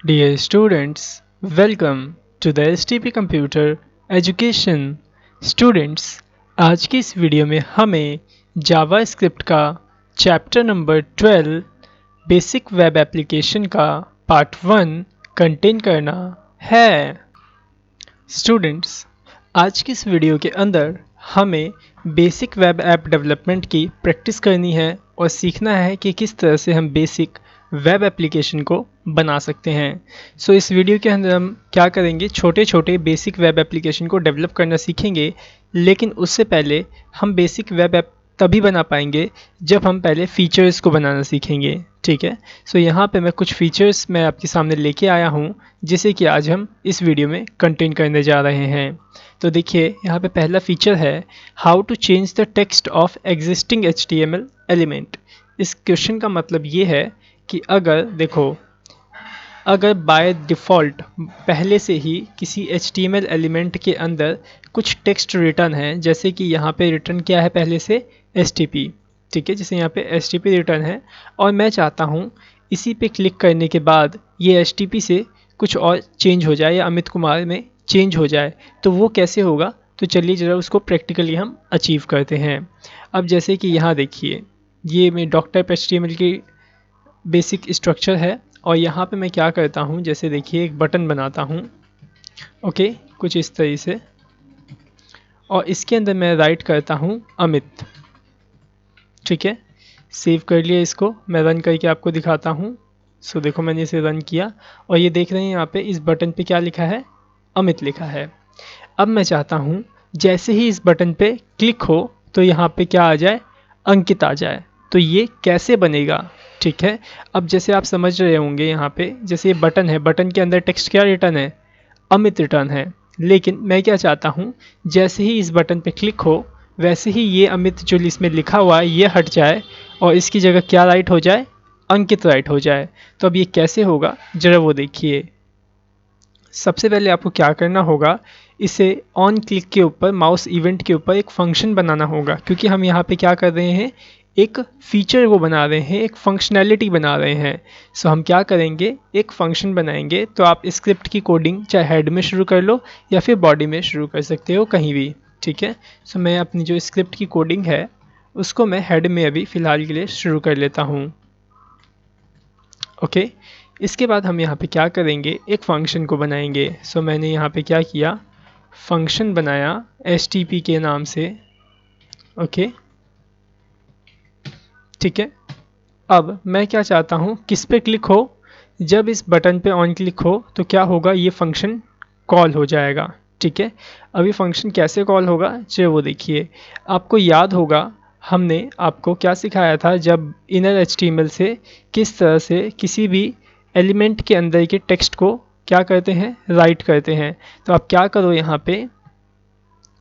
Dear students, welcome to the STP Computer Education. Students, आज की इस वीडियो में हमें जावा स्क्रिप्ट का chapter number 12 basic web application का पार्ट 1 कंटेन करना है। स्टूडेंट्स, आज की इस वीडियो के अंदर हमें बेसिक वेब ऐप डेवलपमेंट की प्रैक्टिस करनी है और सीखना है कि किस तरह से हम बेसिक वेब एप्लीकेशन को बना सकते हैं। सो इस वीडियो के अंदर हम क्या करेंगे, छोटे छोटे बेसिक वेब एप्लीकेशन को डेवलप करना सीखेंगे। लेकिन उससे पहले हम बेसिक वेब ऐप तभी बना पाएंगे जब हम पहले फ़ीचर्स को बनाना सीखेंगे। ठीक है, सो यहाँ पे मैं कुछ फ़ीचर्स मैं आपके सामने लेके आया हूँ जिसे कि आज हम इस वीडियो में कंटेन करने जा रहे हैं। तो देखिए, यहाँ पे पहला फ़ीचर है how to change the text of existing HTML element. इस क्वेश्चन का मतलब ये है कि अगर बाय डिफ़ॉल्ट पहले से ही किसी HTML एलिमेंट के अंदर कुछ टेक्स्ट रिटर्न है, जैसे कि यहाँ पे रिटर्न क्या है पहले से HTTP, ठीक है, जैसे यहाँ पे HTTP रिटर्न है और मैं चाहता हूँ इसी पे क्लिक करने के बाद ये HTTP से कुछ और चेंज हो जाए या अमित कुमार में चेंज हो जाए, तो वो कैसे होगा। तो चलिए ज़रा उसको प्रैक्टिकली हम अचीव करते हैं। अब जैसे कि यहाँ देखिए, ये मैं डॉक्टर HTML की बेसिक स्ट्रक्चर है और यहाँ पे मैं क्या करता हूँ, जैसे देखिए एक बटन बनाता हूँ, ओके, कुछ इस तरह से, और इसके अंदर मैं राइट करता हूँ अमित। ठीक है, सेव कर लिया, इसको मैं रन करके आपको दिखाता हूँ। सो देखो, मैंने इसे रन किया और ये देख रहे हैं यहाँ पे इस बटन पे क्या लिखा है, अमित लिखा है। अब मैं चाहता हूँ जैसे ही इस बटन पे क्लिक हो तो यहाँ पे क्या आ जाए, अंकित आ जाए। तो ये कैसे बनेगा, ठीक है। अब जैसे आप समझ रहे होंगे, यहाँ पे जैसे ये बटन है, बटन के अंदर टेक्स्ट क्या रिटर्न है, अमित रिटर्न है। लेकिन मैं क्या चाहता हूँ, जैसे ही इस बटन पे क्लिक हो वैसे ही ये अमित जो इसमें लिखा हुआ है ये हट जाए और इसकी जगह क्या राइट हो जाए, अंकित राइट हो जाए। तो अब ये कैसे होगा, ज़रा वो देखिए। सबसे पहले आपको क्या करना होगा, इसे ऑन क्लिक के ऊपर माउस इवेंट के ऊपर एक फंक्शन बनाना होगा, क्योंकि हम यहाँ पे क्या कर रहे हैं, एक फीचर को बना रहे हैं, एक फंक्शनैलिटी बना रहे हैं। सो हम क्या करेंगे, एक फंक्शन बनाएंगे। तो आप स्क्रिप्ट की कोडिंग चाहे हेड में शुरू कर लो या फिर बॉडी में शुरू कर सकते हो, कहीं भी, ठीक है। सो मैं अपनी जो स्क्रिप्ट की कोडिंग है उसको मैं हेड में अभी फ़िलहाल के लिए शुरू कर लेता हूँ, ओके। इसके बाद हम यहाँ पे क्या करेंगे, एक फ़ंक्शन को बनाएंगे। सो मैंने यहाँ पे क्या किया, फ़ंक्शन बनाया HTTP के नाम से, ओके, ठीक है। अब मैं क्या चाहता हूँ, किस पे क्लिक हो, जब इस बटन पे ऑन क्लिक हो तो क्या होगा, ये फंक्शन कॉल हो जाएगा, ठीक है। अभी फंक्शन कैसे कॉल होगा, चलिए वो देखिए। आपको याद होगा हमने आपको क्या सिखाया था, जब इनर HTML से किस तरह से किसी भी एलिमेंट के अंदर के टेक्स्ट को क्या करते हैं, राइट करते हैं। तो आप क्या करो, यहाँ पे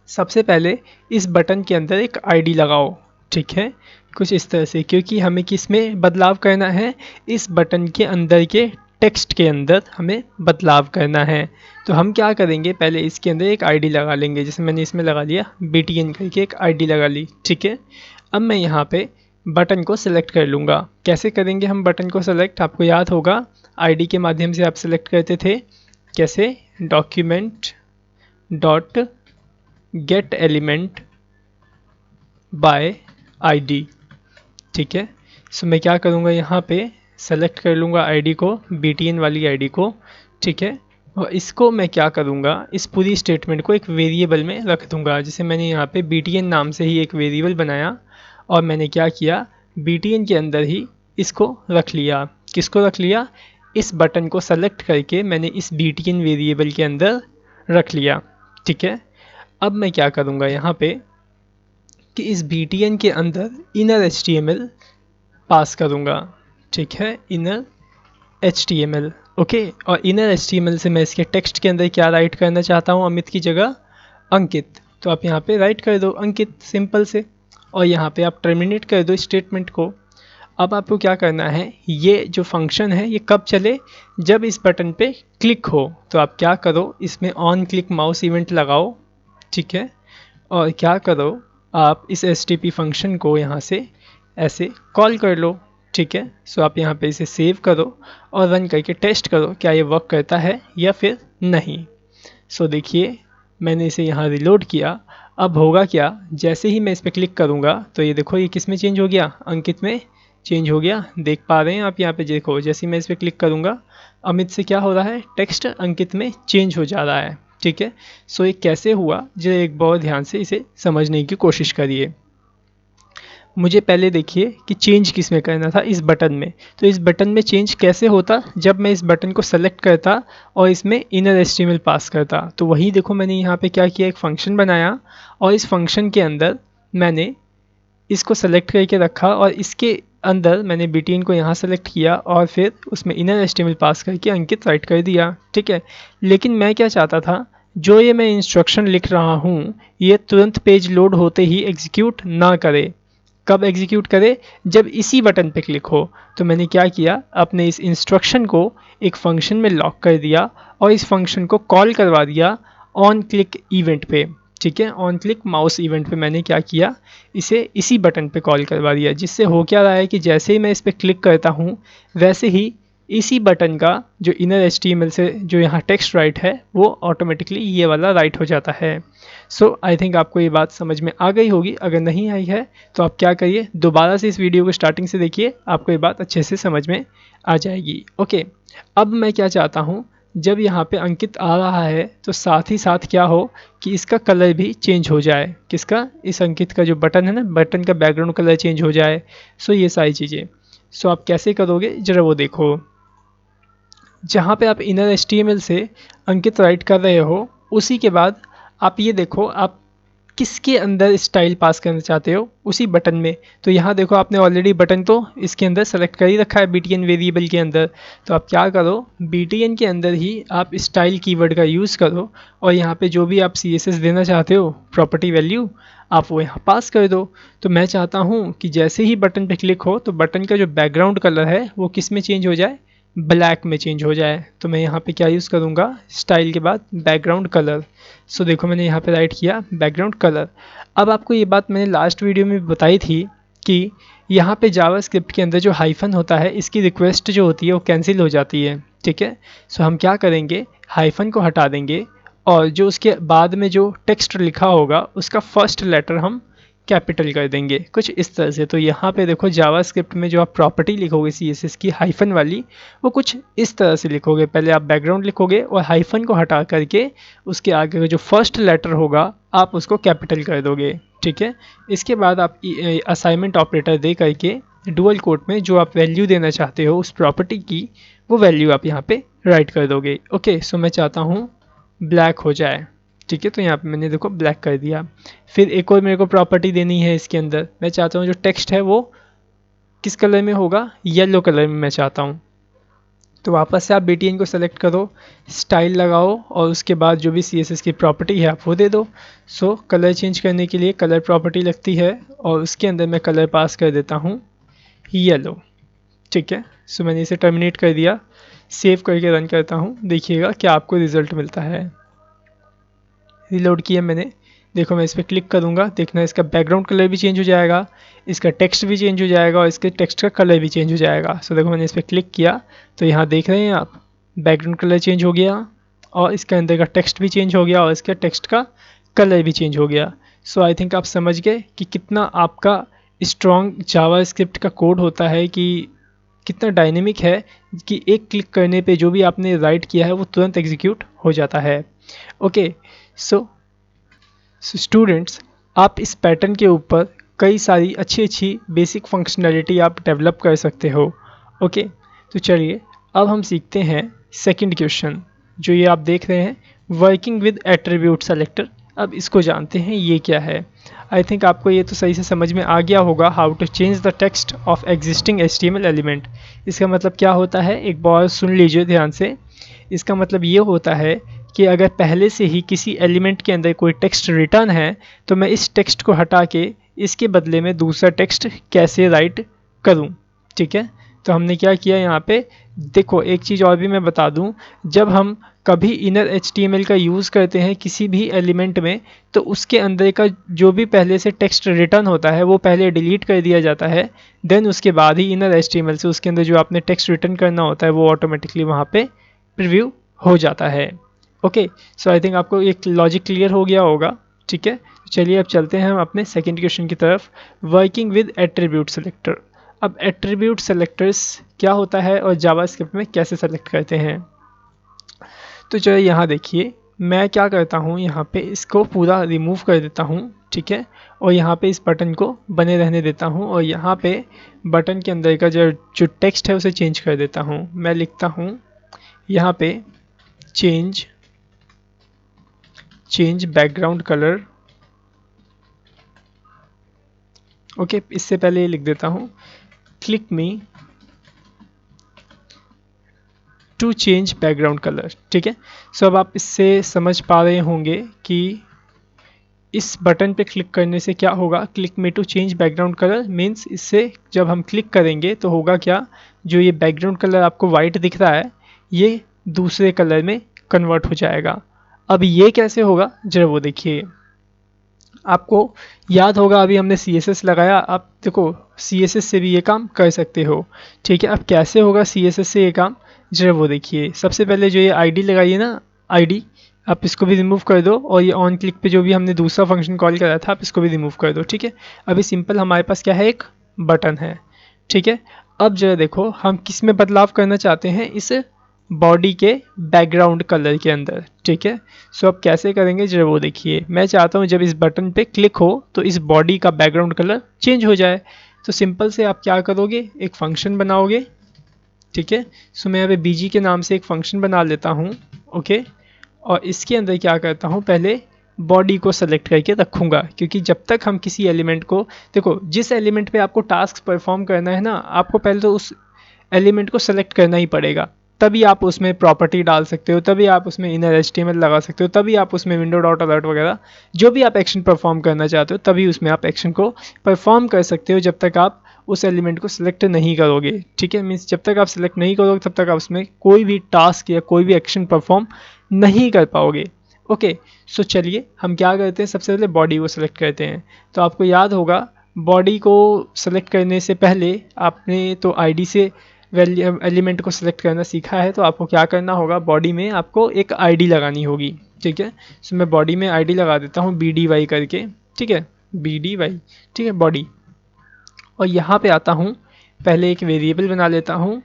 सबसे पहले इस बटन के अंदर एक ID लगाओ, ठीक है, कुछ इस तरह से, क्योंकि हमें किस में बदलाव करना है, इस बटन के अंदर के टेक्स्ट के अंदर हमें बदलाव करना है। तो हम क्या करेंगे, पहले इसके अंदर एक ID लगा लेंगे, जैसे मैंने इसमें लगा लिया BTN करके एक ID लगा ली, ठीक है। अब मैं यहाँ पे बटन को सिलेक्ट कर लूँगा। कैसे करेंगे हम बटन को सेलेक्ट, आपको याद होगा ID के माध्यम से आप सेलेक्ट करते थे, कैसे, document dot gate element by ID, ठीक है। सो मैं क्या करूँगा, यहाँ पे सेलेक्ट कर लूँगा ID को, BTN वाली ID को, ठीक है। और इसको मैं क्या करूँगा, इस पूरी स्टेटमेंट को एक वेरिएबल में रख दूँगा। जैसे मैंने यहाँ पे BTN नाम से ही एक वेरिएबल बनाया और मैंने क्या किया, BTN के अंदर ही इसको रख लिया। किसको रख लिया, इस बटन को सेलेक्ट करके मैंने इस BTN वेरिएबल के अंदर रख लिया, ठीक है। अब मैं क्या करूँगा यहाँ पे कि इस BTN के अंदर इनर HTML पास करूँगा, ठीक है, इनर HTML, ओके। और इनर HTML से मैं इसके टेक्स्ट के अंदर क्या राइट करना चाहता हूँ, अमित की जगह अंकित। तो आप यहाँ पे राइट कर दो अंकित, सिंपल से, और यहाँ पे आप टर्मिनेट कर दो स्टेटमेंट को। अब आपको क्या करना है, ये जो फंक्शन है ये कब चले, जब इस बटन पे क्लिक हो। तो आप क्या करो, इसमें ऑन क्लिक माउस इवेंट लगाओ, ठीक है, और क्या करो, आप इस HTTP फंक्शन को यहाँ से ऐसे कॉल कर लो, ठीक है। सो आप यहाँ पे इसे सेव करो और रन करके टेस्ट करो क्या ये वर्क करता है या फिर नहीं। सो देखिए मैंने इसे यहाँ रिलोड किया। अब होगा क्या, जैसे ही मैं इस पर क्लिक करूँगा तो ये देखो ये किस में चेंज हो गया, अंकित में चेंज हो गया। देख पा रहे हैं आप यहाँ पे, देखो जैसे ही मैं इस पर क्लिक करूँगा अमित से क्या हो रहा है, टेक्स्ट अंकित में चेंज हो जा रहा है। ठीक है। सो ये कैसे हुआ, जो एक बहुत ध्यान से इसे समझने की कोशिश करिए। मुझे पहले देखिए कि चेंज किस में करना था, इस बटन में। तो इस बटन में चेंज कैसे होता, जब मैं इस बटन को सेलेक्ट करता और इसमें इनर एचटीएमएल पास करता। तो वही देखो मैंने यहाँ पे क्या किया, एक फंक्शन बनाया और इस फंक्शन के अंदर मैंने इसको सेलेक्ट करके रखा और इसके अंदर मैंने btn को यहाँ सेलेक्ट किया और फिर उसमें इनर एचटीएमएल पास करके अंकित राइट कर दिया। ठीक है। लेकिन मैं क्या चाहता था, जो ये मैं इंस्ट्रक्शन लिख रहा हूँ ये तुरंत पेज लोड होते ही एग्जीक्यूट ना करे। कब एग्जीक्यूट करे, जब इसी बटन पे क्लिक हो। तो मैंने क्या किया, अपने इस इंस्ट्रक्शन को एक फंक्शन में लॉक कर दिया और इस फंक्शन को कॉल करवा दिया ऑन क्लिक इवेंट पे। ठीक है, ऑन क्लिक माउस इवेंट पे मैंने क्या किया, इसे इसी बटन पे कॉल करवा दिया। जिससे हो क्या रहा है कि जैसे ही मैं इस पर क्लिक करता हूँ वैसे ही इसी बटन का जो इनर एचटीएमएल से जो यहाँ टेक्स्ट राइट है वो ऑटोमेटिकली ये वाला राइट हो जाता है। सो आई थिंक आपको ये बात समझ में आ गई होगी। अगर नहीं आई है तो आप क्या करिए, दोबारा से इस वीडियो को स्टार्टिंग से देखिए, आपको ये बात अच्छे से समझ में आ जाएगी। ओके। अब मैं क्या चाहता हूँ, जब यहाँ पे अंकित आ रहा है तो साथ ही साथ क्या हो कि इसका कलर भी चेंज हो जाए। किसका, इस अंकित का जो बटन है ना, बटन का बैकग्राउंड कलर चेंज हो जाए। सो ये सारी चीज़ें, सो आप कैसे करोगे ज़रा वो देखो। जहाँ पे आप इनर एचटीएमएल से अंकित राइट कर रहे हो उसी के बाद आप ये देखो आप किसके अंदर स्टाइल पास करना चाहते हो, उसी बटन में। तो यहाँ देखो आपने ऑलरेडी बटन तो इसके अंदर सेलेक्ट कर ही रखा है btn वेरिएबल के अंदर। तो आप क्या करो, btn के अंदर ही आप स्टाइल कीवर्ड का यूज़ करो और यहाँ पे जो भी आप css देना चाहते हो प्रॉपर्टी वैल्यू आप वो यहाँ पास कर दो। तो मैं चाहता हूँ कि जैसे ही बटन पे क्लिक हो तो बटन का जो बैकग्राउंड कलर है वो किस में चेंज हो जाए, ब्लैक में चेंज हो जाए। तो मैं यहाँ पे क्या यूज़ करूँगा, स्टाइल के बाद बैकग्राउंड कलर। सो देखो मैंने यहाँ पे राइट किया बैकग्राउंड कलर। अब आपको ये बात मैंने लास्ट वीडियो में बताई थी कि यहाँ पे जावास्क्रिप्ट के अंदर जो हाइफन होता है इसकी रिक्वेस्ट जो होती है वो कैंसिल हो जाती है। ठीक है। सो हम क्या करेंगे, हाइफन को हटा देंगे और जो उसके बाद में जो टेक्स्ट लिखा होगा उसका फर्स्ट लेटर हम कैपिटल कर देंगे, कुछ इस तरह से। तो यहाँ पे देखो जावास्क्रिप्ट में जो आप प्रॉपर्टी लिखोगे CSS की हाइफन वाली, वो कुछ इस तरह से लिखोगे। पहले आप बैकग्राउंड लिखोगे और हाइफन को हटा करके उसके आगे का जो फर्स्ट लेटर होगा आप उसको कैपिटल कर दोगे। ठीक है। इसके बाद आप असाइनमेंट ऑपरेटर दे करके डुअल कोट में जो आप वैल्यू देना चाहते हो उस प्रॉपर्टी की, वो वैल्यू आप यहाँ पे राइट कर दोगे। ओके। सो मैं चाहता हूँ ब्लैक हो जाए। ठीक है। तो यहाँ पे मैंने देखो ब्लैक कर दिया। फिर एक और मेरे को प्रॉपर्टी देनी है इसके अंदर, मैं चाहता हूँ जो टेक्स्ट है वो किस कलर में होगा, येलो कलर में मैं चाहता हूँ। तो वापस से आप btn को सेलेक्ट करो, स्टाइल लगाओ और उसके बाद जो भी CSS की प्रॉपर्टी है आप वो दे दो। सो कलर चेंज करने के लिए कलर प्रॉपर्टी लगती है और उसके अंदर मैं कलर पास कर देता हूँ येलो। ठीक है। सो मैंने इसे टर्मिनेट कर दिया, सेव करके रन करता हूँ, देखिएगा क्या आपको रिजल्ट मिलता है। रिलोड किया मैंने, देखो मैं इस पर क्लिक करूँगा, देखना इसका बैकग्राउंड कलर भी चेंज हो जाएगा, इसका टेक्स्ट भी चेंज हो जाएगा और इसके टेक्स्ट का कलर भी चेंज हो जाएगा। सो देखो मैंने इस पर क्लिक किया तो यहाँ देख रहे हैं आप बैकग्राउंड कलर चेंज हो गया और इसके अंदर का टेक्स्ट भी चेंज हो गया और इसके टेक्स्ट का कलर भी चेंज हो गया। सो आई थिंक आप समझ गए कि कितना आपका स्ट्रॉन्ग जावास्क्रिप्ट का कोड होता है, कि कितना डायनेमिक है, कि एक क्लिक करने पे जो भी आपने राइट किया है वो तुरंत एग्जीक्यूट हो जाता है। ओके। सो स्टूडेंट्स, आप इस पैटर्न के ऊपर कई सारी अच्छी बेसिक फंक्शनैलिटी आप डेवलप कर सकते हो। ओके। तो चलिए अब हम सीखते हैं सेकंड क्वेश्चन, जो ये आप देख रहे हैं वर्किंग विद एट्रीब्यूट सेलेक्टर। अब इसको जानते हैं ये क्या है। आई थिंक आपको ये तो सही से समझ में आ गया होगा, how to change the text of existing HTML element. इसका मतलब क्या होता है, एक बार सुन लीजिए ध्यान से। इसका मतलब ये होता है कि अगर पहले से ही किसी एलिमेंट के अंदर कोई टेक्स्ट रिटर्न है तो मैं इस टेक्स्ट को हटा के इसके बदले में दूसरा टेक्स्ट कैसे राइट करूं। ठीक है। तो हमने क्या किया यहाँ पे, देखो एक चीज़ और भी मैं बता दूं, जब हम कभी इनर HTML का यूज़ करते हैं किसी भी एलिमेंट में, तो उसके अंदर का जो भी पहले से टेक्स्ट रिटर्न होता है वो पहले डिलीट कर दिया जाता है, देन उसके बाद ही इनर HTML से उसके अंदर जो आपने टेक्स्ट रिटर्न करना होता है वो ऑटोमेटिकली वहाँ पे प्रीव्यू हो जाता है। ओके, सो आई थिंक आपको एक लॉजिक क्लियर हो गया होगा। ठीक है, चलिए अब चलते हैं हम अपने सेकेंड क्वेश्चन की तरफ, वर्किंग विद एट्रीब्यूट सेलेक्टर। अब एट्रीब्यूट सेलेक्टर्स क्या होता है और जावास्क्रिप्ट में कैसे सेलेक्ट करते हैं। तो चलिए यहाँ देखिए, मैं क्या करता हूँ, यहाँ पे इसको पूरा रिमूव कर देता हूँ। ठीक है, और यहाँ पे इस बटन को बने रहने देता हूँ और यहाँ पे बटन के अंदर का जो टेक्स्ट है उसे चेंज कर देता हूँ। मैं लिखता हूँ यहाँ पे चेंज बैकग्राउंड कलर। ओके, इससे पहले ये लिख देता हूँ click me to change background colour. ठीक है, सो अब आप इससे समझ पा रहे होंगे कि इस बटन पे क्लिक करने से क्या होगा। Click me to change background colour means इससे जब हम क्लिक करेंगे तो होगा क्या, जो ये बैकग्राउंड कलर आपको वाइट दिख रहा है ये दूसरे कलर में कन्वर्ट हो जाएगा। अब ये कैसे होगा जरा वो देखिए। आपको याद होगा अभी हमने CSS लगाया, आप देखो CSS से भी ये काम कर सकते हो। ठीक है, अब कैसे होगा CSS से ये काम जरा वो देखिए। सबसे पहले जो ये ID लगाइए ना, ID आप इसको भी रिमूव कर दो और ये ऑन क्लिक पे जो भी हमने दूसरा फंक्शन कॉल करा था आप इसको भी रिमूव कर दो। ठीक है, अभी सिंपल हमारे पास क्या है, एक बटन है। ठीक है, अब जरा देखो हम किस में बदलाव करना चाहते हैं, इस बॉडी के बैकग्राउंड कलर के अंदर। ठीक है, सो अब कैसे करेंगे जरा वो देखिए। मैं चाहता हूँ जब इस बटन पे क्लिक हो तो इस बॉडी का बैकग्राउंड कलर चेंज हो जाए। तो सिंपल से आप क्या करोगे, एक फंक्शन बनाओगे। ठीक है, सो मैं यहाँ पे BG के नाम से एक फंक्शन बना लेता हूँ। ओके, और इसके अंदर क्या करता हूँ, पहले बॉडी को सेलेक्ट करके रखूँगा, क्योंकि जब तक हम किसी एलिमेंट को, देखो जिस एलिमेंट पे आपको टास्क परफॉर्म करना है ना, आपको पहले तो उस एलिमेंट को सेलेक्ट करना ही पड़ेगा। तभी आप उसमें प्रॉपर्टी डाल सकते हो, तभी आप उसमें इनर HTML लगा सकते हो, तभी आप उसमें विंडो डॉट अलर्ट वगैरह जो भी आप एक्शन परफॉर्म करना चाहते हो तभी उसमें आप एक्शन को परफॉर्म कर सकते हो, जब तक आप उस एलिमेंट को सिलेक्ट नहीं करोगे। ठीक है, मीन्स जब तक आप सिलेक्ट नहीं करोगे तब तक आप उसमें कोई भी टास्क या कोई भी एक्शन परफॉर्म नहीं कर पाओगे। ओके, सो चलिए हम क्या करते हैं, सबसे पहले बॉडी को सिलेक्ट करते हैं। तो आपको याद होगा बॉडी को सेलेक्ट करने से पहले आपने तो ID से एलिमेंट को सिलेक्ट करना सीखा है, तो आपको क्या करना होगा, बॉडी में आपको एक ID लगानी होगी। ठीक है, सो मैं बॉडी में ID लगा देता हूँ BDY करके। ठीक है, BDY। ठीक है, बॉडी, और यहाँ पे आता हूँ, पहले एक वेरिएबल बना लेता हूँ,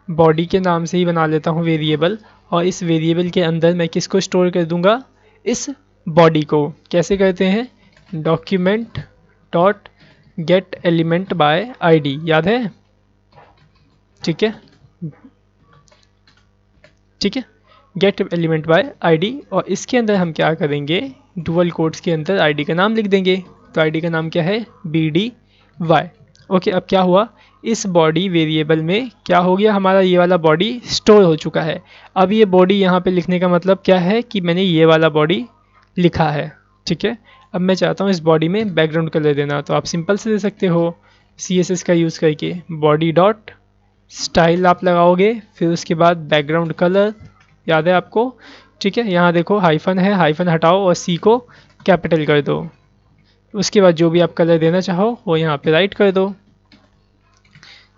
बॉडी के नाम से ही बना लेता हूँ वेरिएबल। और इस वेरिएबल के अंदर मैं किसको स्टोर कर दूंगा, इस बॉडी को। कैसे करते हैं, document dot gate element by ID, याद है। ठीक है, ठीक है, गेट एलिमेंट बाय ID, और इसके अंदर हम क्या करेंगे, डुअल कोट्स के अंदर ID का नाम लिख देंगे। तो ID का नाम क्या है, BDY। ओके, अब क्या हुआ, इस बॉडी वेरिएबल में क्या हो गया, हमारा ये वाला बॉडी स्टोर हो चुका है। अब ये बॉडी यहाँ पे लिखने का मतलब क्या है कि मैंने ये वाला बॉडी लिखा है। ठीक है, अब मैं चाहता हूँ इस बॉडी में बैकग्राउंड कलर देना, तो आप सिंपल से दे सकते हो CSS का यूज़ करके, बॉडी डॉट स्टाइल आप लगाओगे, फिर उसके बाद बैकग्राउंड कलर, याद है आपको। ठीक है, यहाँ देखो हाइफन है, हाइफन हटाओ और C को कैपिटल कर दो। उसके बाद जो भी आप कलर देना चाहो वो यहाँ पे राइट कर दो।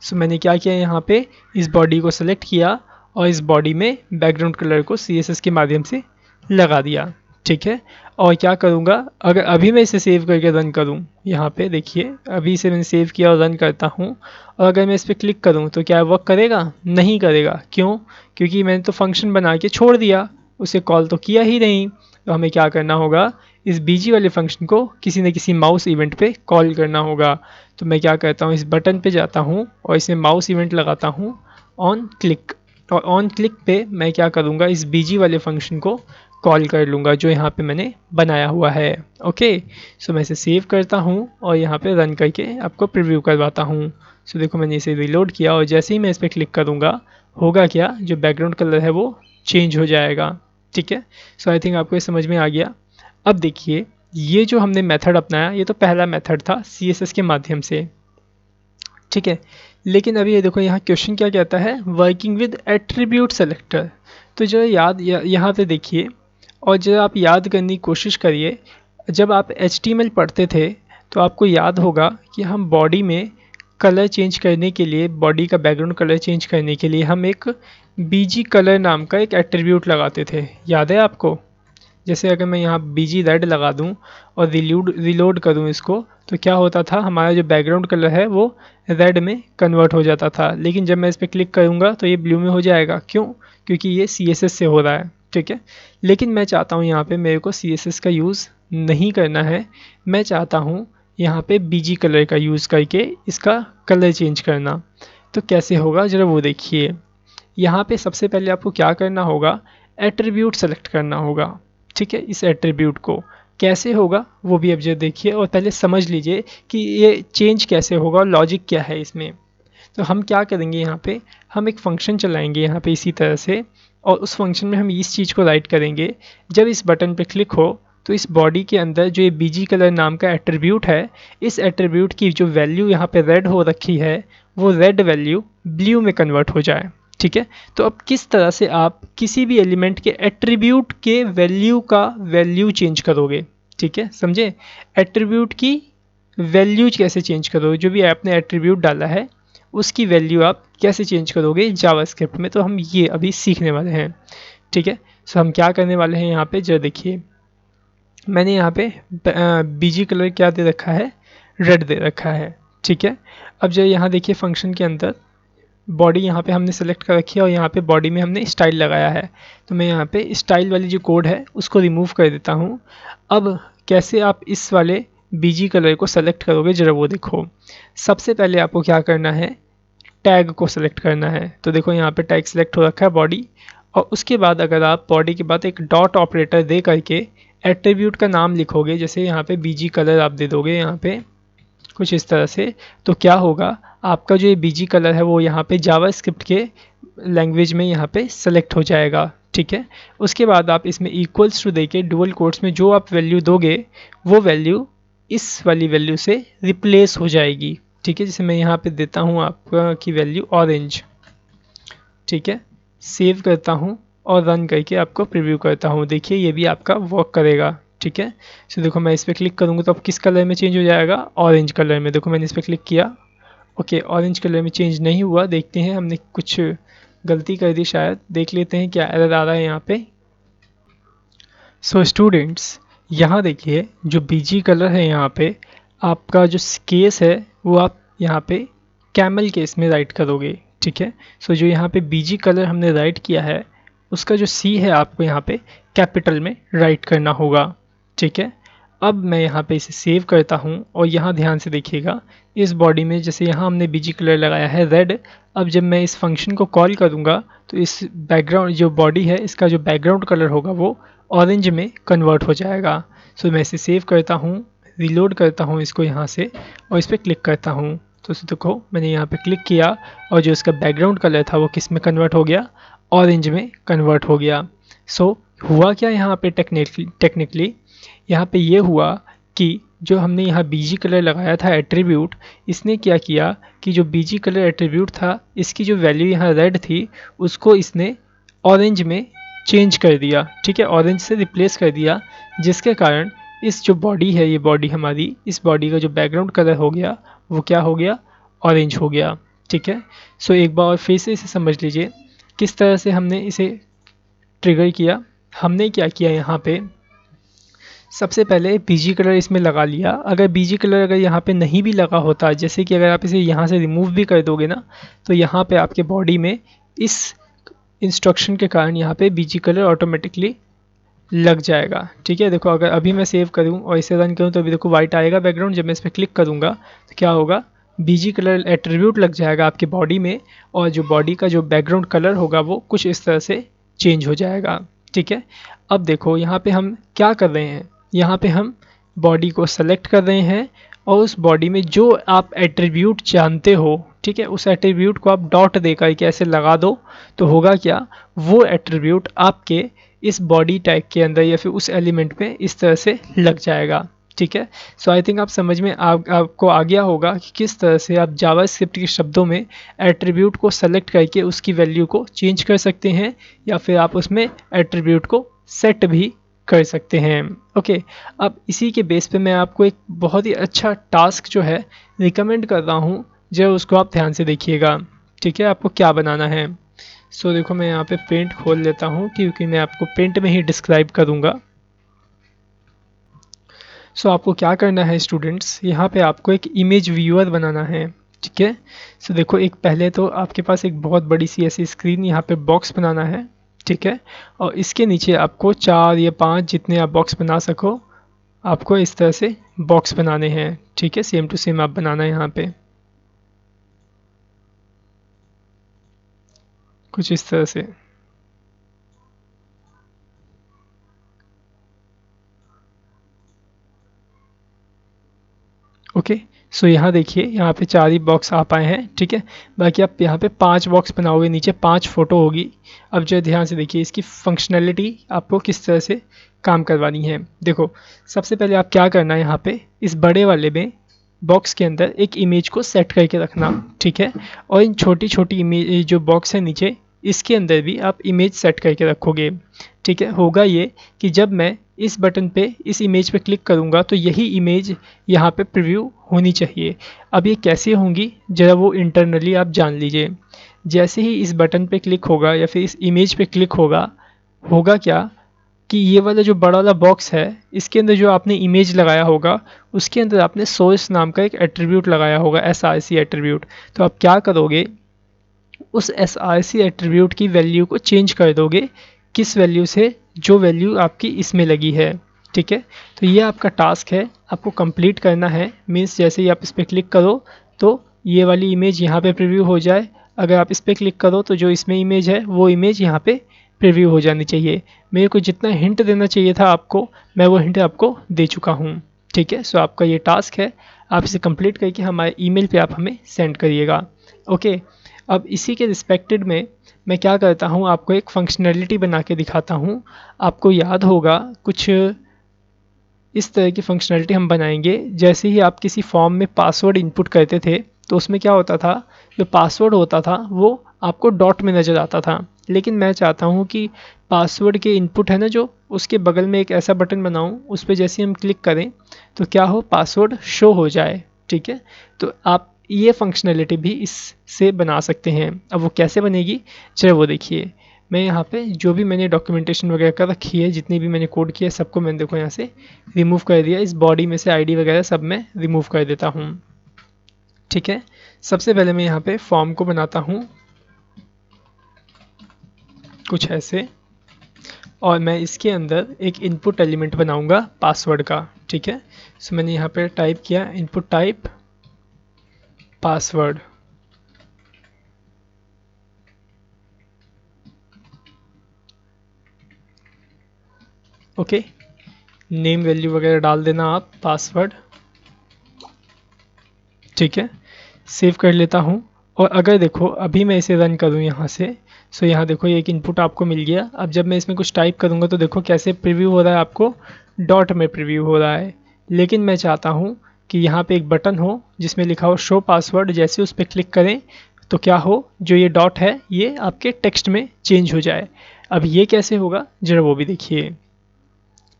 सो मैंने क्या किया, यहाँ पे इस बॉडी को सेलेक्ट किया और इस बॉडी में बैकग्राउंड कलर को CSS के माध्यम से लगा दिया। ठीक है, और क्या करूँगा, अगर अभी मैं इसे सेव करके रन करूँ, यहाँ पे देखिए अभी इसे मैंने सेव किया और रन करता हूँ, और अगर मैं इस पर क्लिक करूँ तो क्या वर्क करेगा, नहीं करेगा। क्यों, क्योंकि मैंने तो फंक्शन बना के छोड़ दिया, उसे कॉल तो किया ही नहीं। तो हमें क्या करना होगा, इस BG वाले फंक्शन को किसी न किसी माउस इवेंट पे कॉल करना होगा। तो मैं क्या करता हूँ, इस बटन पे जाता हूँ और इसमें माउस इवेंट लगाता हूँ ऑन क्लिक, और ऑन क्लिक पे मैं क्या करूँगा, इस BG वाले फंक्शन को कॉल कर लूँगा जो यहाँ पे मैंने बनाया हुआ है। ओके, सो मैं इसे सेव करता हूँ और यहाँ पे रन करके आपको प्रीव्यू करवाता हूँ। सो देखो मैंने इसे रिलोड किया और जैसे ही मैं इस पर क्लिक करूँगा होगा क्या, जो बैकग्राउंड कलर है वो चेंज हो जाएगा। ठीक है, सो आई थिंक आपको ये समझ में आ गया। अब देखिए ये जो हमने मेथड अपनाया ये तो पहला मेथड था CSS के माध्यम से। ठीक है। लेकिन अभी ये देखो यहाँ क्वेश्चन क्या कहता है, वर्किंग विद एट्रीब्यूट सेलेक्टर। तो जो याद यहाँ पे देखिए और जो आप याद करने की कोशिश करिए, जब आप HTML पढ़ते थे तो आपको याद होगा कि हम बॉडी में कलर चेंज करने के लिए, बॉडी का बैकग्राउंड कलर चेंज करने के लिए हम एक BG कलर नाम का एक एट्रीब्यूट लगाते थे, याद है आपको? जैसे अगर मैं यहाँ BG रेड लगा दूँ और रिलोड करूँ इसको, तो क्या होता था, हमारा जो बैकग्राउंड कलर है वो रेड में कन्वर्ट हो जाता था। लेकिन जब मैं इस पर क्लिक करूँगा तो ये ब्लू में हो जाएगा। क्यों? क्योंकि ये CSS से हो रहा है, ठीक है। लेकिन मैं चाहता हूँ यहाँ पे मेरे को CSS का यूज़ नहीं करना है, मैं चाहता हूँ यहाँ पे BG कलर का यूज़ करके इसका कलर चेंज करना। तो कैसे होगा ज़रा वो देखिए। यहाँ पे सबसे पहले आपको क्या करना होगा, एट्रीब्यूट सेलेक्ट करना होगा, ठीक है। इस एट्रीब्यूट को कैसे होगा वो भी अब जो देखिए और पहले समझ लीजिए कि ये चेंज कैसे होगा और लॉजिक क्या है इसमें। तो हम क्या करेंगे, यहाँ पे हम एक फंक्शन चलाएंगे यहाँ पे इसी तरह से, और उस फंक्शन में हम इस चीज़ को राइट करेंगे, जब इस बटन पे क्लिक हो तो इस बॉडी के अंदर जो ये BG कलर नाम का एट्रीब्यूट है, इस एट्रीब्यूट की जो वैल्यू यहाँ पे रेड हो रखी है वो रेड वैल्यू ब्लू में कन्वर्ट हो जाए, ठीक है। तो अब किस तरह से आप किसी भी एलिमेंट के एट्रीब्यूट के वैल्यू का वैल्यू चेंज करोगे, ठीक है, समझे? एट्रीब्यूट की वैल्यूज कैसे चेंज करोगे, जो भी आपने एट्रीब्यूट डाला है उसकी वैल्यू आप कैसे चेंज करोगे जावास्क्रिप्ट में, तो हम ये अभी सीखने वाले हैं, ठीक है। सो हम क्या करने वाले हैं यहाँ पे, जरा देखिए मैंने यहाँ पे BG कलर क्या दे रखा है, रेड दे रखा है, ठीक है। अब जो यहाँ देखिए फंक्शन के अंदर बॉडी यहाँ पे हमने सेलेक्ट कर रखी है और यहाँ पे बॉडी में हमने स्टाइल लगाया है, तो मैं यहाँ पे स्टाइल वाली जो कोड है उसको रिमूव कर देता हूँ। अब कैसे आप इस वाले BG कलर को सेलेक्ट करोगे ज़रा वो देखो। सबसे पहले आपको क्या करना है, टैग को सेलेक्ट करना है। तो देखो यहाँ पे टैग सेलेक्ट हो रखा है बॉडी, और उसके बाद अगर आप बॉडी के बाद एक डॉट ऑपरेटर दे करके एट्रीब्यूट का नाम लिखोगे, जैसे यहाँ पे BG कलर आप दे दोगे यहाँ पे कुछ इस तरह से, तो क्या होगा, आपका जो ये BG कलर है वो यहाँ पे जावास्क्रिप्ट के लैंग्वेज में यहाँ पे सेलेक्ट हो जाएगा, ठीक है। उसके बाद आप इसमें इक्वल्स टू देके डुअल कोट्स में जो आप वैल्यू दोगे वो वैल्यू इस वाली वैल्यू से रिप्लेस हो जाएगी, ठीक है। जैसे मैं यहाँ पे देता हूँ आपका की वैल्यू ऑरेंज, ठीक है। सेव करता हूँ और रन करके आपको प्रीव्यू करता हूँ, देखिए ये भी आपका वर्क करेगा, ठीक है। सो देखो मैं इस पर क्लिक करूँगा तो अब किस कलर में चेंज हो जाएगा, ऑरेंज कलर में। देखो मैंने इस पर क्लिक किया, ओके ऑरेंज कलर में चेंज नहीं हुआ। देखते हैं हमने कुछ गलती कर दी शायद, देख लेते हैं क्या एरर आ रहा है यहाँ पे। सो स्टूडेंट्स यहाँ देखिए जो BG कलर है यहाँ पे आपका जो केस है वो आप यहाँ पे कैमल केस में राइट करोगे, ठीक है। सो जो यहाँ पे BG कलर हमने राइट किया है उसका जो C है आपको यहाँ पे कैपिटल में राइट करना होगा, ठीक है। अब मैं यहाँ पे इसे सेव करता हूँ और यहाँ ध्यान से देखिएगा इस बॉडी में जैसे यहाँ हमने BG कलर लगाया है रेड, अब जब मैं इस फंक्शन को कॉल करूँगा तो इस बैकग्राउंड जो बॉडी है इसका जो बैकग्राउंड कलर होगा वो ऑरेंज में कन्वर्ट हो जाएगा। सो मैं इसे सेव करता हूँ, रिलोड करता हूँ इसको यहाँ से और इस पर क्लिक करता हूँ, तो देखो मैंने यहाँ पे क्लिक किया और जो इसका बैकग्राउंड कलर था वो किस में कन्वर्ट हो गया, ऑरेंज में कन्वर्ट हो गया। सो हुआ क्या यहाँ पे टेक्निकली यहाँ पे ये हुआ कि जो हमने यहाँ BG कलर लगाया था एट्रीब्यूट, इसने क्या किया कि जो BG कलर एट्रीब्यूट था इसकी जो वैल्यू यहाँ रेड थी उसको इसने ऑरेंज में चेंज कर दिया, ठीक है, ऑरेंज से रिप्लेस कर दिया, जिसके कारण इस जो बॉडी है ये बॉडी हमारी, इस बॉडी का जो बैकग्राउंड कलर हो गया वो क्या हो गया, ऑरेंज हो गया, ठीक है। सो एक बार और फिर से इसे समझ लीजिए किस तरह से हमने इसे ट्रिगर किया। हमने क्या किया यहाँ पे, सबसे पहले BG कलर इसमें लगा लिया। अगर BG कलर अगर यहाँ पे नहीं भी लगा होता, जैसे कि अगर आप इसे यहाँ से रिमूव भी कर दोगे ना, तो यहाँ पे आपके बॉडी में इस इंस्ट्रक्शन के कारण यहाँ पे BG कलर ऑटोमेटिकली लग जाएगा, ठीक है। देखो अगर अभी मैं सेव करूँ और इसे रन करूँ तो अभी देखो वाइट आएगा बैकग्राउंड, जब मैं इस पर क्लिक करूँगा तो क्या होगा, BG कलर एट्रीब्यूट लग जाएगा आपके बॉडी में और जो बॉडी का जो बैकग्राउंड कलर होगा वो कुछ इस तरह से चेंज हो जाएगा, ठीक है। अब देखो यहाँ पे हम क्या कर रहे हैं, यहाँ पे हम बॉडी को सेलेक्ट कर रहे हैं और उस बॉडी में जो आप एट्रीब्यूट जानते हो, ठीक है, उस एट्रीब्यूट को आप डॉट देकर के ऐसे लगा दो तो होगा क्या, वो एट्रीब्यूट आपके इस बॉडी टैग के अंदर या फिर उस एलिमेंट पे इस तरह से लग जाएगा, ठीक है। सो आई थिंक आप समझ में आपको आ गया होगा कि किस तरह से आप जावास्क्रिप्ट के शब्दों में एट्रीब्यूट को सेलेक्ट करके उसकी वैल्यू को चेंज कर सकते हैं, या फिर आप उसमें एट्रीब्यूट को सेट भी कर सकते हैं। ओके, अब इसी के बेस पे मैं आपको एक बहुत ही अच्छा टास्क जो है रिकमेंड कर रहा हूँ, जो उसको आप ध्यान से देखिएगा। ठीक है, आपको क्या बनाना है। सो देखो, मैं यहाँ पे पेंट खोल लेता हूँ क्योंकि मैं आपको पेंट में ही डिस्क्राइब करूँगा। सो आपको क्या करना है स्टूडेंट्स, यहाँ पे आपको एक इमेज व्यूअर बनाना है। ठीक है, सो देखो, एक पहले तो आपके पास एक बहुत बड़ी सी ऐसी स्क्रीन यहाँ पे बॉक्स बनाना है। ठीक है, और इसके नीचे आपको 4 या 5 जितने आप बॉक्स बना सको, आपको इस तरह से बॉक्स बनाने हैं। ठीक है, सेम टू सेम आप बनाना है यहाँ पे कुछ इस तरह से। ओके, सो यहाँ देखिए, यहाँ पे 4 ही बॉक्स आ पाए हैं। ठीक है, बाकी आप यहाँ पे 5 बॉक्स बनाओगे, नीचे 5 फोटो होगी। अब जो ध्यान से देखिए, इसकी फंक्शनैलिटी आपको किस तरह से काम करवानी है। देखो, सबसे पहले आप क्या करना है, यहाँ पे इस बड़े वाले में बॉक्स के अंदर एक इमेज को सेट करके रखना। ठीक है, और इन छोटी छोटी इमेज जो बॉक्स है नीचे, इसके अंदर भी आप इमेज सेट करके रखोगे। ठीक है, होगा ये कि जब मैं इस बटन पे इस इमेज पे क्लिक करूँगा तो यही इमेज यहाँ पे प्रीव्यू होनी चाहिए। अब ये कैसे होंगी, ज़रा वो इंटरनली आप जान लीजिए। जैसे ही इस बटन पे क्लिक होगा या फिर इस इमेज पे क्लिक होगा, होगा क्या कि ये वाला जो बड़ा वाला बॉक्स है, इसके अंदर जो आपने इमेज लगाया होगा, उसके अंदर आपने सोर्स नाम का एक एट्रीब्यूट लगाया होगा, SRC एट्रीब्यूट। तो आप क्या करोगे, उस SRC एट्रीब्यूट की वैल्यू को चेंज कर दोगे, किस वैल्यू से, जो वैल्यू आपकी इसमें लगी है। ठीक है, तो ये आपका टास्क है, आपको कंप्लीट करना है। मीन्स जैसे ही आप इस पर क्लिक करो तो ये वाली इमेज यहाँ पे प्रीव्यू हो जाए। अगर आप इस पर क्लिक करो तो जो इसमें इमेज है वो इमेज यहाँ पे प्रीव्यू हो जानी चाहिए। मेरे को जितना हिंट देना चाहिए था आपको, मैं वो हिंट आपको दे चुका हूँ। ठीक है, सो आपका ये टास्क है, आप इसे कंप्लीट करके हमारे ईमेल पे आप हमें सेंड करिएगा। ओके, अब इसी के रिस्पेक्टेड में मैं क्या करता हूँ, आपको एक फंक्शनैलिटी बना के दिखाता हूँ। आपको याद होगा कुछ इस तरह की फंक्शनैलिटी हम बनाएंगे। जैसे ही आप किसी फॉर्म में पासवर्ड इनपुट करते थे तो उसमें क्या होता था, जो पासवर्ड होता था वो आपको डॉट में नज़र आता था। लेकिन मैं चाहता हूँ कि पासवर्ड के इनपुट है ना, जो उसके बगल में एक ऐसा बटन बनाऊँ, उस पर जैसे हम क्लिक करें तो क्या हो, पासवर्ड शो हो जाए। ठीक है, तो आप ये फंक्शनैलिटी भी इससे बना सकते हैं। अब वो कैसे बनेगी, चलो वो देखिए। मैं यहाँ पे जो भी मैंने डॉक्यूमेंटेशन वगैरह कर रखी है, जितनी भी मैंने कोड किया है, सबको मैंने देखो यहाँ से रिमूव कर दिया। इस बॉडी में से आईडी वगैरह सब मैं रिमूव कर देता हूँ। ठीक है, सबसे पहले मैं यहाँ पे फॉर्म को बनाता हूँ कुछ ऐसे, और मैं इसके अंदर एक इनपुट एलिमेंट बनाऊंगा पासवर्ड का। ठीक है, सो मैंने यहाँ पे टाइप किया input type password. Okay, name value वगैरह डाल देना आप, पासवर्ड। ठीक है, सेव कर लेता हूँ। और अगर देखो अभी मैं इसे रन करूँ यहाँ से, सो यहाँ देखो ये एक इनपुट आपको मिल गया। अब जब मैं इसमें कुछ टाइप करूँगा तो देखो कैसे प्रीव्यू हो रहा है, आपको डॉट में प्रीव्यू हो रहा है। लेकिन मैं चाहता हूँ कि यहाँ पे एक बटन हो जिसमें लिखा हो शो पासवर्ड। जैसे उस पर क्लिक करें तो क्या हो, जो ये डॉट है ये आपके टेक्स्ट में चेंज हो जाए। अब ये कैसे होगा, जरा वो भी देखिए।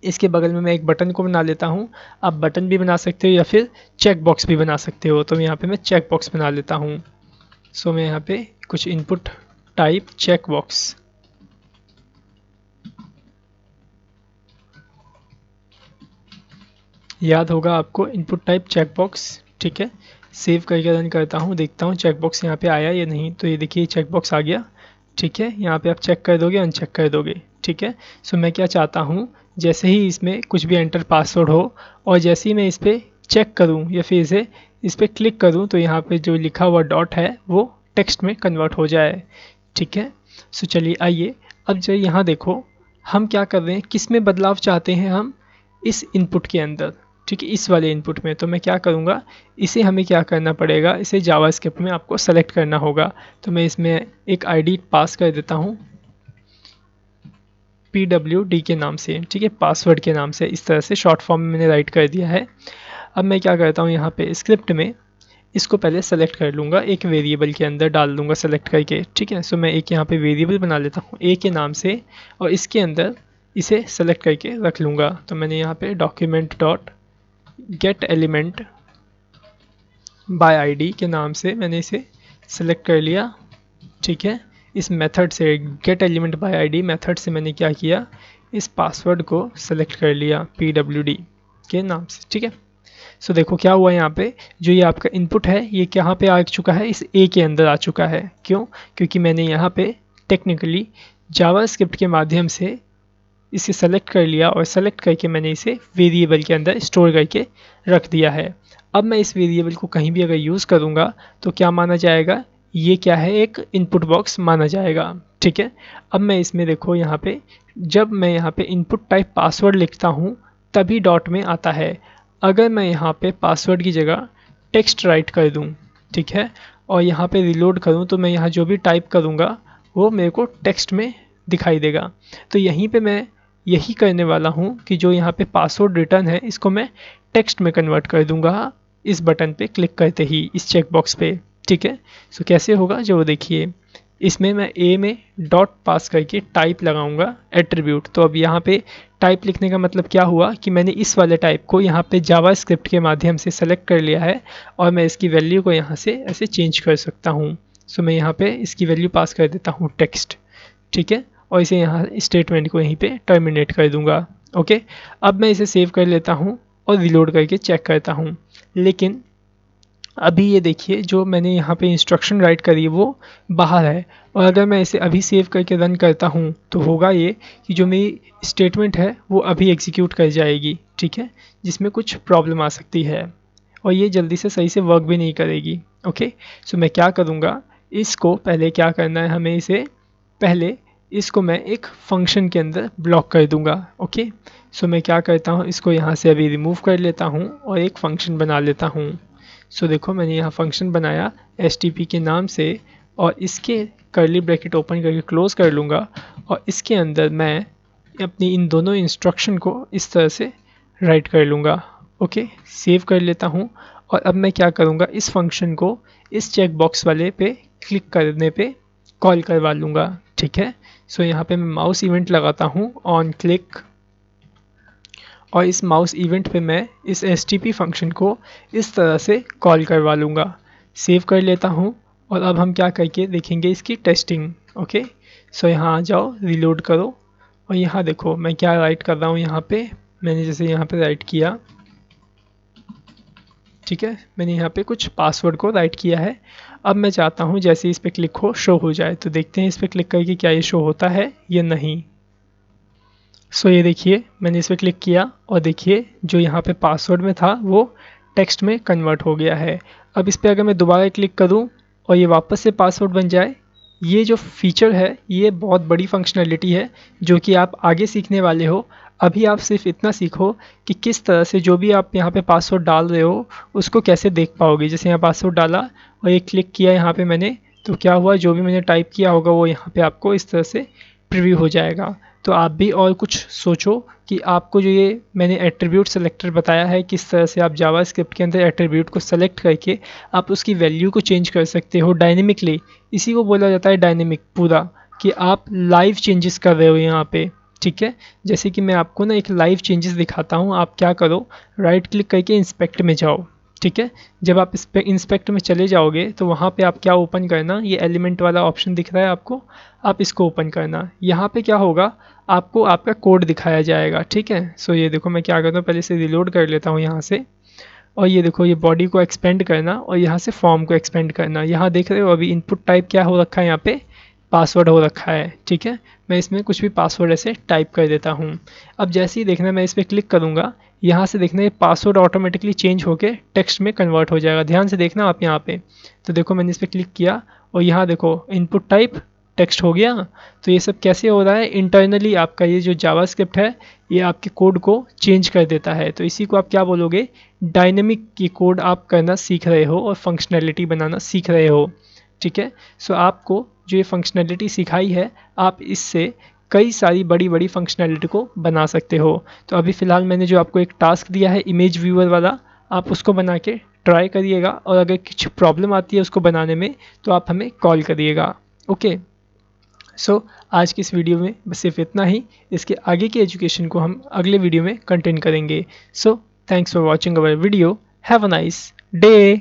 इसके बगल में मैं एक बटन को बना लेता हूँ। आप बटन भी बना सकते हो या फिर चेक बॉक्स भी बना सकते हो। तो यहाँ पे मैं चेक बॉक्स बना लेता हूँ। सो मैं यहाँ पे कुछ इनपुट टाइप चेक बॉक्स, याद होगा आपको इनपुट टाइप चेक बॉक्स। ठीक है, सेव करके रन करता हूँ, देखता हूँ चेक बॉक्स यहाँ पे आया या नहीं। तो ये देखिए चेक बॉक्स आ गया। ठीक है, यहाँ पे आप चेक कर दोगे, अनचेक कर दोगे। ठीक है, सो मैं क्या चाहता हूँ, जैसे ही इसमें कुछ भी एंटर पासवर्ड हो और जैसे ही मैं इस पर चेक करूँ या फिर इस पर क्लिक करूँ तो यहाँ पे जो लिखा हुआ डॉट है वो टेक्स्ट में कन्वर्ट हो जाए। ठीक है, सो चलिए आइए अब जो यहाँ देखो हम क्या कर रहे हैं, किस में बदलाव चाहते हैं हम, इस इनपुट के अंदर। ठीक है, इस वाले इनपुट में। तो मैं क्या करूँगा, इसे हमें क्या करना पड़ेगा, इसे जावास्क्रिप्ट में आपको सेलेक्ट करना होगा। तो मैं इसमें एक आईडी पास कर देता हूँ। PWD के नाम से, ठीक है, पासवर्ड के नाम से। इस तरह से शॉर्ट फॉर्म में मैंने राइट कर दिया है। अब मैं क्या करता हूँ यहाँ पे स्क्रिप्ट में इसको पहले सेलेक्ट कर लूँगा, एक वेरिएबल के अंदर डाल दूँगा सेलेक्ट करके, ठीक है। सो मैं एक यहाँ पे वेरिएबल बना लेता हूँ ए के नाम से और इसके अंदर इसे सेलेक्ट करके रख लूँगा। तो मैंने यहाँ पे document dot gate element by ID के नाम से मैंने इसे सेलेक्ट कर लिया, ठीक है। इस मेथड से gate element by ID method से मैंने क्या किया, इस पासवर्ड को सेलेक्ट कर लिया PWD के नाम से, ठीक है। सो देखो क्या हुआ यहाँ पे, जो ये आपका इनपुट है ये कहाँ पे आ चुका है, इस ए के अंदर आ चुका है। क्यों? क्योंकि मैंने यहाँ पे टेक्निकली जावास्क्रिप्ट के माध्यम से इसे सेलेक्ट कर लिया और सेलेक्ट करके मैंने इसे वेरिएबल के अंदर स्टोर करके रख दिया है। अब मैं इस वेरिएबल को कहीं भी अगर यूज़ करूँगा तो क्या माना जाएगा, ये क्या है, एक इनपुट बॉक्स माना जाएगा, ठीक है। अब मैं इसमें देखो यहाँ पे जब मैं यहाँ पे इनपुट टाइप पासवर्ड लिखता हूँ तभी डॉट में आता है। अगर मैं यहाँ पे पासवर्ड की जगह टेक्स्ट राइट कर दूँ, ठीक है, और यहाँ पे रिलोड करूँ तो मैं यहाँ जो भी टाइप करूँगा वो मेरे को टेक्स्ट में दिखाई देगा। तो यहीं पे मैं यही करने वाला हूँ कि जो यहाँ पे पासवर्ड रिटर्न है इसको मैं टेक्स्ट में कन्वर्ट कर दूँगा इस बटन पे क्लिक करते ही, इस चेकबॉक्स पे, ठीक है। सो कैसे होगा जो देखिए, इसमें मैं ए में डॉट पास करके टाइप लगाऊंगा एट्रीब्यूट। तो अब यहाँ पे टाइप लिखने का मतलब क्या हुआ कि मैंने इस वाले टाइप को यहाँ पे जावास्क्रिप्ट के माध्यम से सेलेक्ट कर लिया है और मैं इसकी वैल्यू को यहाँ से ऐसे चेंज कर सकता हूँ। सो मैं यहाँ पे इसकी वैल्यू पास कर देता हूँ टेक्स्ट, ठीक है, और इसे यहाँ स्टेटमेंट को यहीं पे टर्मिनेट कर दूंगा। ओके, अब मैं इसे सेव कर लेता हूँ और रिलोड करके चेक करता हूँ। लेकिन अभी ये देखिए जो मैंने यहाँ पे इंस्ट्रक्शन राइट करी है वो बाहर है, और अगर मैं इसे अभी सेव करके रन करता हूँ तो होगा ये कि जो मेरी स्टेटमेंट है वो अभी एग्जीक्यूट कर जाएगी, ठीक है, जिसमें कुछ प्रॉब्लम आ सकती है और ये जल्दी से सही से वर्क भी नहीं करेगी। ओके, सो मैं क्या करूँगा, इसको पहले क्या करना है हमें, इसे पहले इसको मैं एक फंक्शन के अंदर ब्लॉक कर दूंगा। ओके, सो मैं क्या करता हूँ, इसको यहाँ से अभी रिमूव कर लेता हूँ और एक फ़ंक्शन बना लेता हूँ। सो देखो मैंने यहाँ फंक्शन बनाया stp के नाम से और इसके कर्ली ब्रैकेट ओपन करके क्लोज कर लूँगा और इसके अंदर मैं अपनी इन दोनों इंस्ट्रक्शन को इस तरह से राइट कर लूँगा। ओके, सेव कर लेता हूँ और अब मैं क्या करूँगा, इस फंक्शन को इस चेक बॉक्स वाले पे क्लिक करने पे कॉल करवा लूँगा, ठीक है। सो यहाँ पे मैं माउस इवेंट लगाता हूँ ऑन क्लिक और इस माउस इवेंट पे मैं इस stp फंक्शन को इस तरह से कॉल करवा लूँगा। सेव कर लेता हूँ और अब हम क्या करके देखेंगे इसकी टेस्टिंग। ओके, सो यहाँ आ जाओ, रिलोड करो और यहाँ देखो मैं क्या राइट कर रहा हूँ, यहाँ पे मैंने जैसे यहाँ पे राइट किया, ठीक है, मैंने यहाँ पे कुछ पासवर्ड को राइट किया है। अब मैं चाहता हूँ जैसे इस पर क्लिक हो शो हो जाए, तो देखते हैं इस पर क्लिक करके क्या ये शो होता है या नहीं। सो ये देखिए मैंने इस पर क्लिक किया और देखिए जो यहाँ पे पासवर्ड में था वो टेक्स्ट में कन्वर्ट हो गया है। अब इस पर अगर मैं दोबारा क्लिक करूँ और ये वापस से पासवर्ड बन जाए, ये जो फीचर है ये बहुत बड़ी फंक्शनैलिटी है जो कि आप आगे सीखने वाले हो। अभी आप सिर्फ इतना सीखो कि किस तरह से जो भी आप यहाँ पे पासवर्ड डाल रहे हो उसको कैसे देख पाओगे। जैसे यहाँ पासवर्ड डाला और ये क्लिक किया यहाँ पे मैंने, तो क्या हुआ, जो भी मैंने टाइप किया होगा वो यहाँ पे आपको इस तरह से प्रीव्यू हो जाएगा। तो आप भी और कुछ सोचो कि आपको जो ये मैंने एट्रीब्यूट सेलेक्टर बताया है किस तरह से आप जावास्क्रिप्ट के अंदर एट्रीब्यूट को सेलेक्ट करके आप उसकी वैल्यू को चेंज कर सकते हो डायनेमिकली। इसी को बोला जाता है डायनेमिक पूरा, कि आप लाइव चेंजेस कर रहे हो यहाँ पे, ठीक है। जैसे कि मैं आपको ना एक लाइव चेंजेस दिखाता हूँ। आप क्या करो, राइट क्लिक करके इंस्पेक्ट में जाओ, ठीक है। जब आप इंस्पेक्ट में चले जाओगे तो वहाँ पे आप क्या ओपन करना, ये एलिमेंट वाला ऑप्शन दिख रहा है आपको, आप इसको ओपन करना। यहाँ पे क्या होगा, आपको आपका कोड दिखाया जाएगा, ठीक है। सो ये देखो मैं क्या करता हूँ, पहले से रिलोड कर लेता हूँ यहाँ से, और ये देखो ये बॉडी को एक्सपेंड करना और यहाँ से फॉर्म को एक्सपेंड करना। यहाँ देख रहे हो अभी इनपुट टाइप क्या हो रखा है, यहाँ पे पासवर्ड हो रखा है, ठीक है। मैं इसमें कुछ भी पासवर्ड ऐसे टाइप कर देता हूँ। अब जैसे ही देखना मैं इस पर क्लिक करूँगा, यहाँ से देखना ये पासवर्ड ऑटोमेटिकली चेंज होके टेक्स्ट में कन्वर्ट हो जाएगा। ध्यान से देखना आप यहाँ पे, तो देखो मैंने इस पर क्लिक किया और यहाँ देखो इनपुट टाइप टेक्स्ट हो गया। तो ये सब कैसे हो रहा है, इंटरनली आपका ये जो जावास्क्रिप्ट है ये आपके कोड को चेंज कर देता है। तो इसी को आप क्या बोलोगे, डायनेमिक की कोड आप करना सीख रहे हो और फंक्शनैलिटी बनाना सीख रहे हो, ठीक है। सो आपको जो ये फंक्शनैलिटी सिखाई है आप इससे कई सारी बड़ी बड़ी फंक्शनैलिटी को बना सकते हो। तो अभी फ़िलहाल मैंने जो आपको एक टास्क दिया है इमेज व्यूअर वाला, आप उसको बना के ट्राई करिएगा, और अगर कुछ प्रॉब्लम आती है उसको बनाने में तो आप हमें कॉल करिएगा। ओके, सो आज की इस वीडियो में बस सिर्फ इतना ही। इसके आगे की एजुकेशन को हम अगले वीडियो में कंटिन्यू करेंगे। So thanks for watching our video. Have a nice day.